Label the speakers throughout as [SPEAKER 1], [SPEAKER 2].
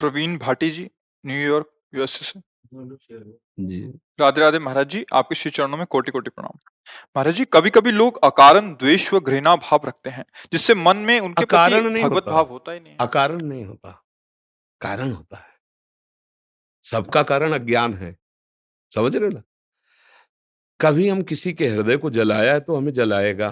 [SPEAKER 1] प्रवीण भाटी जी, New York, USA से।
[SPEAKER 2] जी।
[SPEAKER 1] राधे राधे महाराज जी, आपके श्री चरणों में कोटि कोटि प्रणाम। महाराज जी, कभी कभी लोग अकारण द्वेष व घृणा भाव रखते हैं, जिससे मन में उनके प्रति
[SPEAKER 2] अकारण नहीं
[SPEAKER 1] भगवत
[SPEAKER 2] होता,
[SPEAKER 1] भाव होता ही नहीं है।
[SPEAKER 2] अकारण नहीं होता, कारण होता है। सबका कारण अज्ञान है, समझ रहे हो ना? कभी हम किसी के हृदय को जलाया है तो हमें जलाएगा।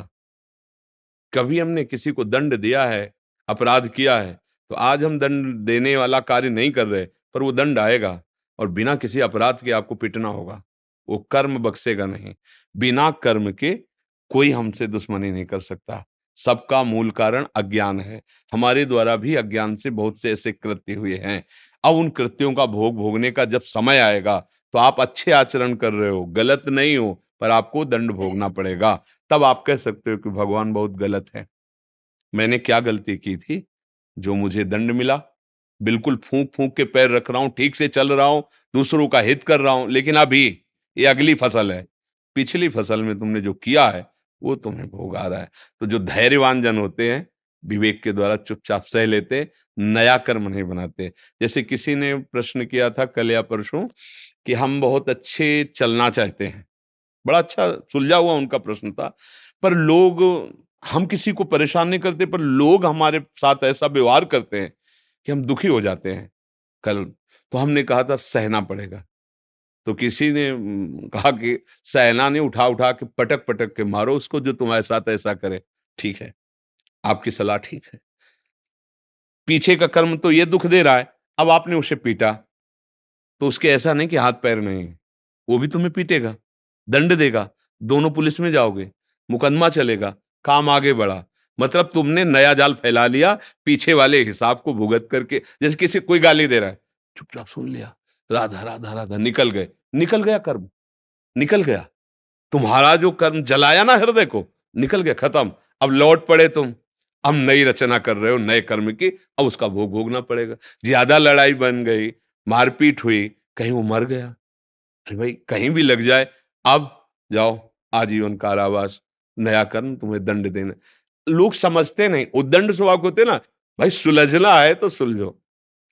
[SPEAKER 2] कभी हमने किसी को दंड दिया है, अपराध किया है, तो आज हम दंड देने वाला कार्य नहीं कर रहे, पर वो दंड आएगा और बिना किसी अपराध के आपको पीटना होगा। वो कर्म बख्शेगा नहीं। बिना कर्म के कोई हमसे दुश्मनी नहीं कर सकता। सबका मूल कारण अज्ञान है। हमारे द्वारा भी अज्ञान से बहुत से ऐसे कृत्य हुए हैं। अब उन कृत्यों का भोग भोगने का जब समय आएगा, तो आप अच्छे आचरण कर रहे हो, गलत नहीं हो, पर आपको दंड भोगना पड़ेगा। तब आप कह सकते हो कि भगवान बहुत गलत है। मैंने क्या गलती की थी जो मुझे दंड मिला? बिल्कुल फूंक फूंक के पैर रख रहा हूं, ठीक से चल रहा हूं, दूसरों का हित कर रहा हूं, लेकिन अभी ये अगली फसल है। पिछली फसल में तुमने जो किया है वो तुम्हें भोग आ रहा है। तो जो धैर्यवान जन होते हैं, विवेक के द्वारा चुपचाप सह लेते, नया कर्म नहीं बनाते। जैसे किसी ने प्रश्न किया था कल या परसों कि हम बहुत अच्छे चलना चाहते हैं, बड़ा अच्छा सुलझा हुआ उनका प्रश्न था। पर लोग, हम किसी को परेशान नहीं करते, पर लोग हमारे साथ ऐसा व्यवहार करते हैं कि हम दुखी हो जाते हैं। कल तो हमने कहा था सहना पड़ेगा। तो किसी ने कहा कि सहना नहीं, उठा उठा के पटक पटक के मारो उसको जो तुम्हारे साथ ऐसा करे। ठीक है, आपकी सलाह ठीक है। पीछे का कर्म तो ये दुख दे रहा है, अब आपने उसे पीटा, तो उसके ऐसा नहीं कि हाथ पैर नहीं है, वो भी तुम्हें पीटेगा, दंड देगा, दोनों पुलिस में जाओगे, मुकदमा चलेगा, काम आगे बढ़ा। मतलब तुमने नया जाल फैला लिया, पीछे वाले हिसाब को भुगत करके। जैसे किसी कोई गाली दे रहा है, चुपचाप सुन लिया, राधा राधा राधा, निकल गए, निकल गया कर्म, निकल गया। तुम्हारा जो कर्म जलाया ना हृदय को, निकल गया, खत्म। अब लौट पड़े तुम, अब नई रचना कर रहे हो नए कर्म की, अब उसका भोग भोगना पड़ेगा। ज्यादा लड़ाई बन गई, मारपीट हुई, कहीं वो मर गया, अरे भाई कहीं भी लग जाए, अब जाओ आजीवन कारावास, नया कर्म, तुम्हें दंड देना। लोग समझते नहीं, उद्दंड स्वभाव होते ना, भाई सुलझना है तो सुलझो।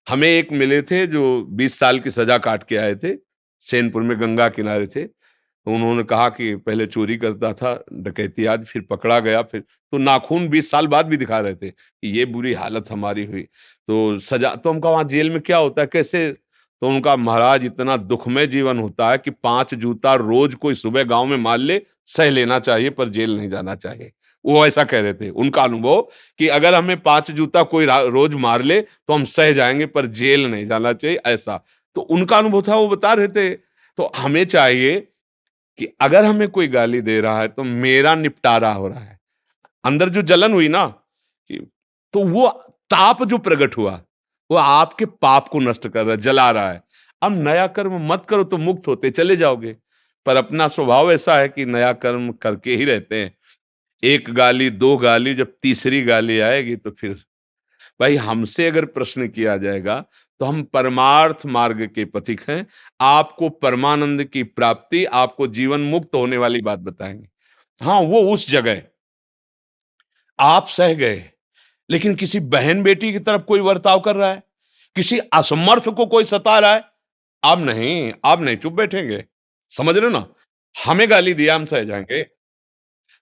[SPEAKER 2] हमें एक मिले थे जो 20 साल की सजा काट के आए थे, सैनपुर में गंगा किनारे थे। तो उन्होंने कहा कि पहले चोरी करता था, डकैती, आज फिर पकड़ा गया, फिर तो नाखून 20 साल बाद भी दिखा रहे थे कि ये बुरी हालत हमारी हुई। तो सजा, तो हम कहा वहां जेल में क्या होता है, कैसे? तो उनका, महाराज इतना दुखमय जीवन होता है कि 5 जूता रोज कोई सुबह गांव में मार ले, सह लेना चाहिए, पर जेल नहीं जाना चाहिए। वो ऐसा कह रहे थे, उनका अनुभव कि अगर हमें 5 जूता कोई रोज मार ले तो हम सह जाएंगे, पर जेल नहीं जाना चाहिए, ऐसा। तो उनका अनुभव था, वो बता रहे थे। तो हमें चाहिए कि अगर हमें कोई गाली दे रहा है तो मेरा निपटारा हो रहा है, अंदर जो जलन हुई ना कि, तो वो ताप जो प्रकट हुआ, वो आपके पाप को नष्ट कर रहा है, जला रहा है। अब नया कर्म मत करो तो मुक्त होते चले जाओगे, पर अपना स्वभाव ऐसा है कि नया कर्म करके ही रहते हैं। एक गाली, दो गाली, जब तीसरी गाली आएगी तो फिर, भाई हमसे अगर प्रश्न किया जाएगा तो हम परमार्थ मार्ग के पथिक हैं। आपको परमानंद की प्राप्ति, आपको जीवन मुक्त होने वाली बात बताएंगे। हाँ, वो उस जगह आप सह गए, लेकिन किसी बहन बेटी की तरफ कोई बर्ताव कर रहा है, किसी असमर्थ को कोई सता रहा है, आप नहीं, आप नहीं चुप बैठेंगे। समझ रहे हो ना? हमें गाली दिया, हम सह जाएंगे।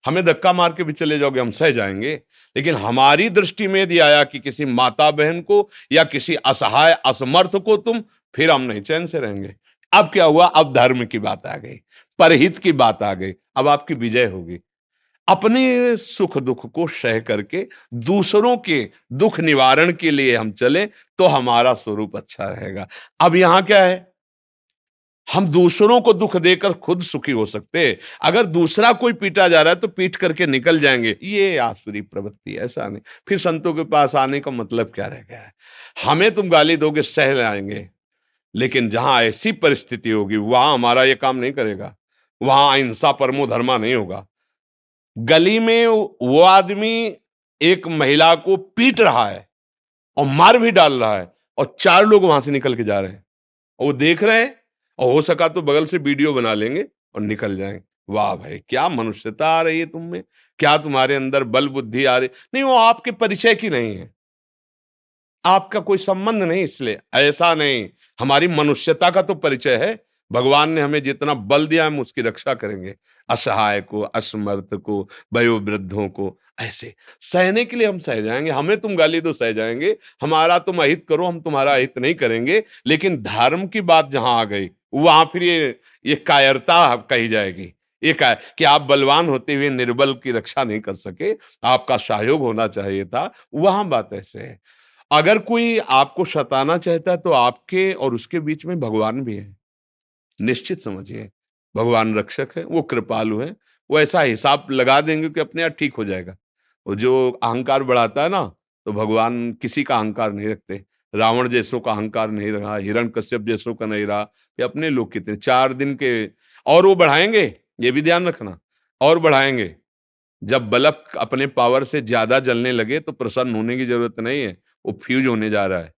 [SPEAKER 2] हमें धक्का मार के भी चले जाओगे, हम सह जाएंगे। लेकिन हमारी दृष्टि में यदि आया कि किसी माता बहन को या किसी असहाय असमर्थ को तुम, फिर हम नहीं चैन से रहेंगे। अब क्या हुआ? अब धर्म की बात आ गई, परहित की बात आ गई, अब आपकी विजय होगी। अपने सुख दुख को सह करके दूसरों के दुख निवारण के लिए हम चले, तो हमारा स्वरूप अच्छा रहेगा। अब यहां क्या है, हम दूसरों को दुख देकर खुद सुखी हो सकते हैं। अगर दूसरा कोई पीटा जा रहा है तो पीट करके निकल जाएंगे, ये आसुरी प्रवृत्ति है, ऐसा नहीं। फिर संतों के पास आने का मतलब क्या रह गया है? हमें तुम गाली दोगे, सह लाएंगे, लेकिन जहां ऐसी परिस्थिति होगी वहां हमारा ये काम नहीं करेगा। वहां अहिंसा परमो धर्मा नहीं होगा। गली में वो आदमी एक महिला को पीट रहा है और मार भी डाल रहा है, और 4 लोग वहां से निकल के जा रहे हैं, और वो देख रहे हैं, और हो सका तो बगल से वीडियो बना लेंगे और निकल जाएंगे। वाह भाई, क्या मनुष्यता आ रही है तुम में, क्या तुम्हारे अंदर बल बुद्धि आ रही। नहीं, वो आपके परिचय की नहीं है। आपका कोई संबंध नहीं, इसलिए ऐसा नहीं। हमारी मनुष्यता का तो परिचय है। भगवान ने हमें जितना बल दिया हम उसकी रक्षा करेंगे। असहाय को, असमर्थ को, वयोवृद्धों को, ऐसे सहने के लिए हम सह जाएंगे। हमें तुम गाली दो सह जाएंगे, हमारा तुम अहित करो हम तुम्हारा अहित नहीं करेंगे। लेकिन धर्म की बात जहां आ गई वहां फिर ये कायरता कही जाएगी। ये कि आप बलवान होते हुए निर्बल की रक्षा नहीं कर सके, आपका सहयोग होना चाहिए था, वहां बात ऐसे है। अगर कोई आपको सताना चाहता है तो आपके और उसके बीच में भगवान भी है, निश्चित समझिए। भगवान रक्षक है, वो कृपालु है, वो ऐसा हिसाब लगा देंगे कि अपने आप ठीक हो जाएगा। वो जो अहंकार बढ़ाता है ना, तो भगवान किसी का अहंकार नहीं रखते। रावण जैसों का अहंकार नहीं रहा, हिरण्यकश्यप जैसों का नहीं रहा। ये अपने लोग कितने 4 दिन के, और वो बढ़ाएंगे, ये भी ध्यान रखना, और बढ़ाएंगे। जब बल्ब अपने पावर से ज्यादा जलने लगे तो प्रसन्न होने की जरूरत नहीं है, वो फ्यूज होने जा रहा है।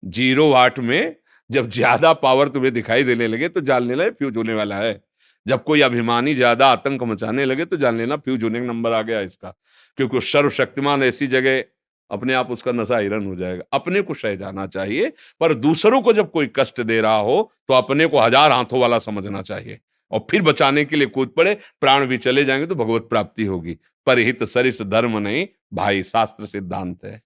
[SPEAKER 2] 0 वाट में जब ज्यादा पावर तुम्हें दिखाई देने लगे तो जान लेना फ्यूज होने वाला है। जब कोई अभिमानी ज्यादा आतंक मचाने लगे तो जान लेना फ्यूज होने का नंबर आ गया इसका। क्योंकि वो सर्वशक्तिमान ऐसी जगह, अपने आप उसका नशा हिरन हो जाएगा। अपने को सह जाना चाहिए, पर दूसरों को जब कोई कष्ट दे रहा हो तो अपने को 1000 हाथों वाला समझना चाहिए और फिर बचाने के लिए कूद पड़े। प्राण भी चले जाएंगे तो भगवत प्राप्ति होगी। परहित सरिस धर्म नहीं भाई, शास्त्र सिद्धांत है।